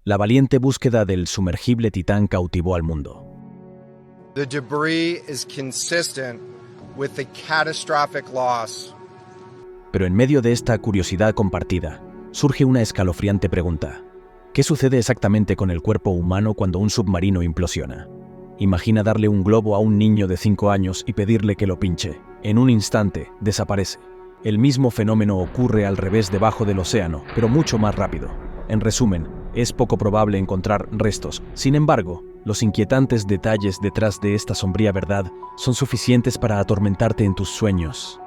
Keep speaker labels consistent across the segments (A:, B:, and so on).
A: La valiente búsqueda del sumergible Titán cautivó al mundo.
B: The debris is consistent with the catastrophic loss.
A: Pero en medio de esta curiosidad compartida, surge una escalofriante pregunta. ¿Qué sucede exactamente con el cuerpo humano cuando un submarino implosiona? Imagina darle un globo a un niño de 5 años y pedirle que lo pinche. En un instante, desaparece. El mismo fenómeno ocurre al revés debajo del océano, pero mucho más rápido. En resumen, es poco probable encontrar restos. Sin embargo, los inquietantes detalles detrás de esta sombría verdad son suficientes para atormentarte en tus sueños.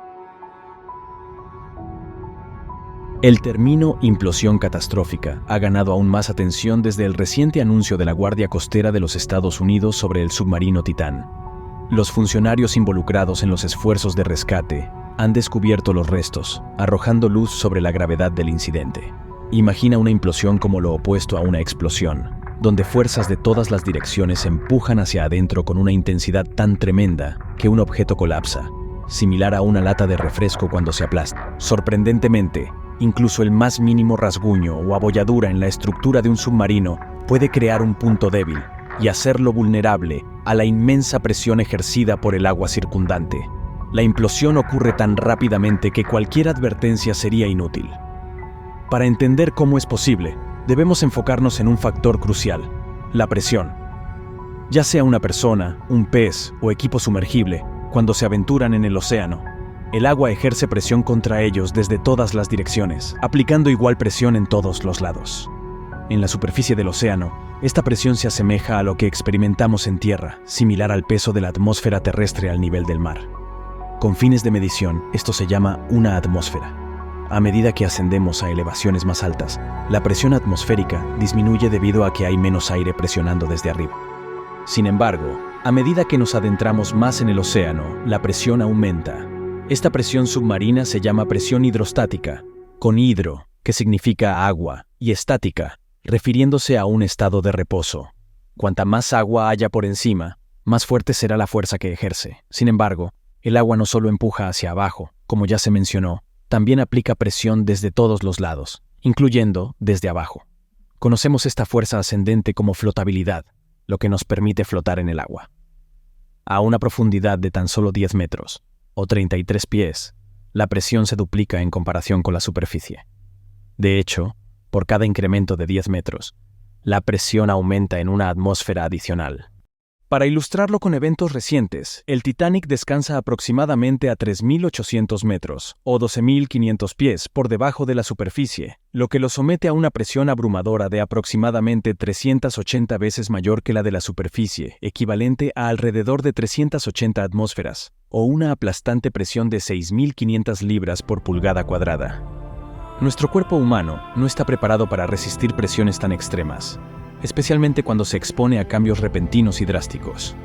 A: El término implosión catastrófica ha ganado aún más atención desde el reciente anuncio de la Guardia Costera de los Estados Unidos sobre el submarino Titán. Los funcionarios involucrados en los esfuerzos de rescate han descubierto los restos, arrojando luz sobre la gravedad del incidente. Imagina una implosión como lo opuesto a una explosión, donde fuerzas de todas las direcciones empujan hacia adentro con una intensidad tan tremenda que un objeto colapsa, similar a una lata de refresco cuando se aplasta. Sorprendentemente, incluso el más mínimo rasguño o abolladura en la estructura de un submarino puede crear un punto débil y hacerlo vulnerable a la inmensa presión ejercida por el agua circundante. La implosión ocurre tan rápidamente que cualquier advertencia sería inútil. Para entender cómo es posible, debemos enfocarnos en un factor crucial: la presión. Ya sea una persona, un pez o equipo sumergible, cuando se aventuran en el océano, el agua ejerce presión contra ellos desde todas las direcciones, aplicando igual presión en todos los lados. En la superficie del océano, esta presión se asemeja a lo que experimentamos en tierra, similar al peso de la atmósfera terrestre al nivel del mar. Con fines de medición, esto se llama una atmósfera. A medida que ascendemos a elevaciones más altas, la presión atmosférica disminuye debido a que hay menos aire presionando desde arriba. Sin embargo, a medida que nos adentramos más en el océano, la presión aumenta. Esta presión submarina se llama presión hidrostática, con hidro, que significa agua, y estática, refiriéndose a un estado de reposo. Cuanta más agua haya por encima, más fuerte será la fuerza que ejerce. Sin embargo, el agua no solo empuja hacia abajo, como ya se mencionó, también aplica presión desde todos los lados, incluyendo desde abajo. Conocemos esta fuerza ascendente como flotabilidad, lo que nos permite flotar en el agua. A una profundidad de tan solo 10 metros, o 33 pies, la presión se duplica en comparación con la superficie. De hecho, por cada incremento de 10 metros, la presión aumenta en una atmósfera adicional. Para ilustrarlo con eventos recientes, el Titanic descansa aproximadamente a 3.800 metros, o 12.500 pies, por debajo de la superficie, lo que lo somete a una presión abrumadora de aproximadamente 380 veces mayor que la de la superficie, equivalente a alrededor de 380 atmósferas, o una aplastante presión de 6.500 libras por pulgada cuadrada. Nuestro cuerpo humano no está preparado para resistir presiones tan extremas, especialmente cuando se expone a cambios repentinos y drásticos.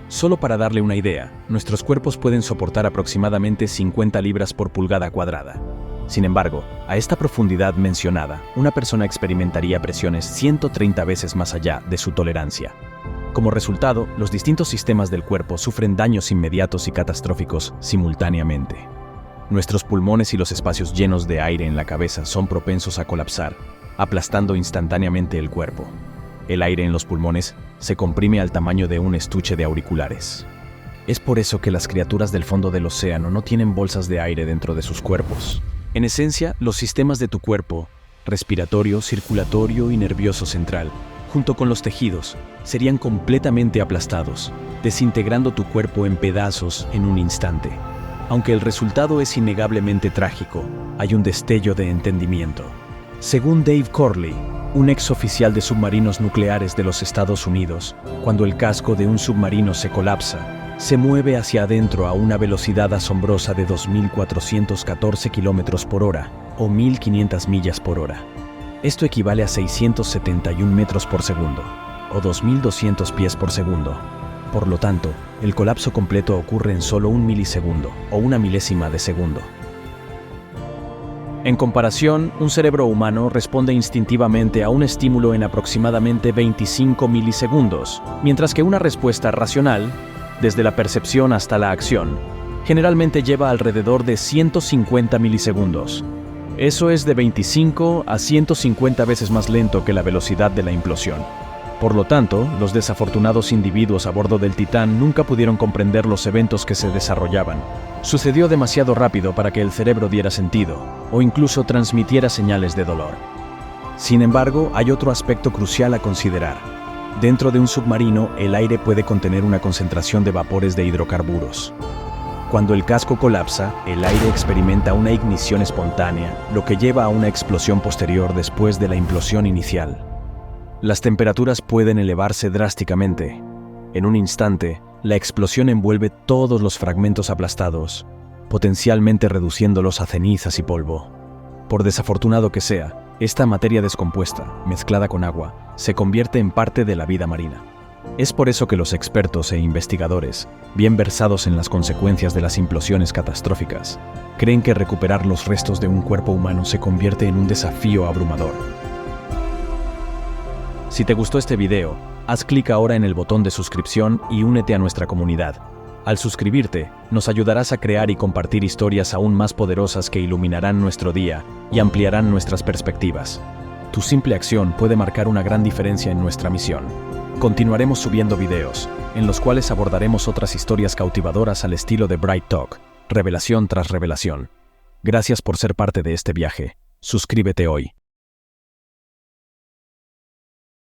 A: Solo para darle una idea, nuestros cuerpos pueden soportar aproximadamente 50 libras por pulgada cuadrada. Sin embargo, a esta profundidad mencionada, una persona experimentaría presiones 130 veces más allá de su tolerancia. Como resultado, los distintos sistemas del cuerpo sufren daños inmediatos y catastróficos simultáneamente. Nuestros pulmones y los espacios llenos de aire en la cabeza son propensos a colapsar, aplastando instantáneamente el cuerpo. El aire en los pulmones se comprime al tamaño de un estuche de auriculares. Es por eso que las criaturas del fondo del océano no tienen bolsas de aire dentro de sus cuerpos. En esencia, los sistemas de tu cuerpo, respiratorio, circulatorio y nervioso central, junto con los tejidos, serían completamente aplastados, desintegrando tu cuerpo en pedazos en un instante. Aunque el resultado es innegablemente trágico, hay un destello de entendimiento. Según Dave Corley, un ex oficial de submarinos nucleares de los Estados Unidos, cuando el casco de un submarino se colapsa, se mueve hacia adentro a una velocidad asombrosa de 2.414 km por hora, o 1.500 millas por hora. Esto equivale a 671 metros por segundo, o 2.200 pies por segundo. Por lo tanto, el colapso completo ocurre en solo un milisegundo, o una milésima de segundo. En comparación, un cerebro humano responde instintivamente a un estímulo en aproximadamente 25 milisegundos, mientras que una respuesta racional, desde la percepción hasta la acción, generalmente lleva alrededor de 150 milisegundos. Eso es de 25 a 150 veces más lento que la velocidad de la implosión. Por lo tanto, los desafortunados individuos a bordo del Titán nunca pudieron comprender los eventos que se desarrollaban. Sucedió demasiado rápido para que el cerebro diera sentido, o incluso transmitiera señales de dolor. Sin embargo, hay otro aspecto crucial a considerar. Dentro de un submarino, el aire puede contener una concentración de vapores de hidrocarburos. Cuando el casco colapsa, el aire experimenta una ignición espontánea, lo que lleva a una explosión posterior después de la implosión inicial. Las temperaturas pueden elevarse drásticamente. En un instante, la explosión envuelve todos los fragmentos aplastados, potencialmente reduciéndolos a cenizas y polvo. Por desafortunado que sea, esta materia descompuesta, mezclada con agua, se convierte en parte de la vida marina. Es por eso que los expertos e investigadores, bien versados en las consecuencias de las implosiones catastróficas, creen que recuperar los restos de un cuerpo humano se convierte en un desafío abrumador. Si te gustó este video, haz clic ahora en el botón de suscripción y únete a nuestra comunidad. Al suscribirte, nos ayudarás a crear y compartir historias aún más poderosas que iluminarán nuestro día y ampliarán nuestras perspectivas. Tu simple acción puede marcar una gran diferencia en nuestra misión. Continuaremos subiendo videos, en los cuales abordaremos otras historias cautivadoras al estilo de Bright Talk, revelación tras revelación. Gracias por ser parte de este viaje. Suscríbete hoy.